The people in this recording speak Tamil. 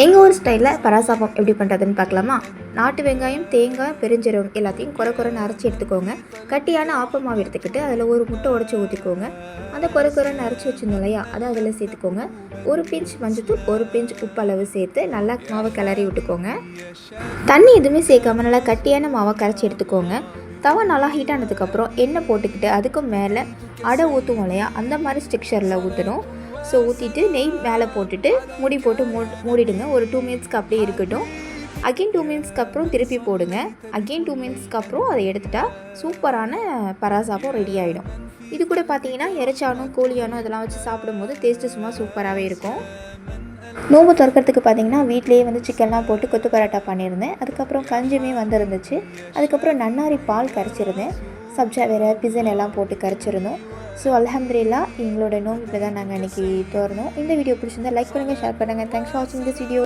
எங்கள் ஊர் ஸ்டைலில் பராசாப்பம் எப்படி பண்ணுறதுன்னு பார்க்கலாமா? நாட்டு வெங்காயம், தேங்காய், பெருஞ்சீரகம் எல்லாத்தையும் குறைன்னு அரைச்சி எடுத்துக்கோங்க. கட்டியான ஆப்பமாவு எடுத்துக்கிட்டு அதில் ஒரு முட்டை உடச்சி ஊற்றிக்கோங்க. அந்த குறைன்னு அரைச்சி வச்சுருந்தோம் இல்லையா, அதை அதில் சேர்த்துக்கோங்க. ஒரு பிஞ்ச் மஞ்சத்தூள், ஒரு பிஞ்ச் உப்பு அளவு சேர்த்து நல்லா மாவை கிளறி விட்டுக்கோங்க. தண்ணி எதுவுமே சேர்க்காம நல்லா கட்டியான மாவை கரைச்சி எடுத்துக்கோங்க. தவா நல்லா ஹீட் ஆனதுக்கப்புறம் எண்ணெய் போட்டுக்கிட்டு அதுக்கு மேலே அடை ஊற்றுவோம் இல்லையா, அந்த மாதிரி ஸ்ட்ரக்சரில் ஊற்றணும். ஸோ ஊற்றிட்டு நெய் மேலே போட்டுட்டு மூடி போட்டு மூடிடுங்க. ஒரு 2 மினிட்ஸ்க்கு அப்படியே இருக்கட்டும். அகெயின் 2 மினிட்ஸ்க்கு அப்புறம் திருப்பி போடுங்க. அகெயின் 2 மினிட்ஸ்க்கு அப்புறம் அதை எடுத்துட்டா சூப்பரான பராசாப்பம் ரெடி ஆகிடும். இது கூட பார்த்தீங்கன்னா இறைச்சானோ கோழியானோ அதெல்லாம் வச்சு சாப்பிடும்போது டேஸ்ட்டு சும்மா சூப்பராகவே இருக்கும். நோம்பு திறக்கிறதுக்கு பார்த்தீங்கன்னா வீட்டிலேயே சிக்கன்லாம் போட்டு கொத்து பரோட்டா பண்ணியிருந்தேன். அதுக்கப்புறம் கஞ்சியுமே இருந்துச்சு. அதுக்கப்புறம் நன்னாரி பால் கரைச்சிருந்தேன். சப்ஜா வேறு பிசன் எல்லாம் போட்டு கரைச்சிருந்தோம். ஸோ அல்ஹம்துலில்லாஹ் எங்களோட நோம்பு இப்படி தான் நாங்கள் இன்றைக்கி திறந்தோம். இந்த வீடியோ பிடிச்சிருந்தா லைக் பண்ணுங்கள், ஷேர் பண்ணுங்கள். தேங்க்ஸ் ஃபார் வாட்சிங் திஸ் வீடியோ.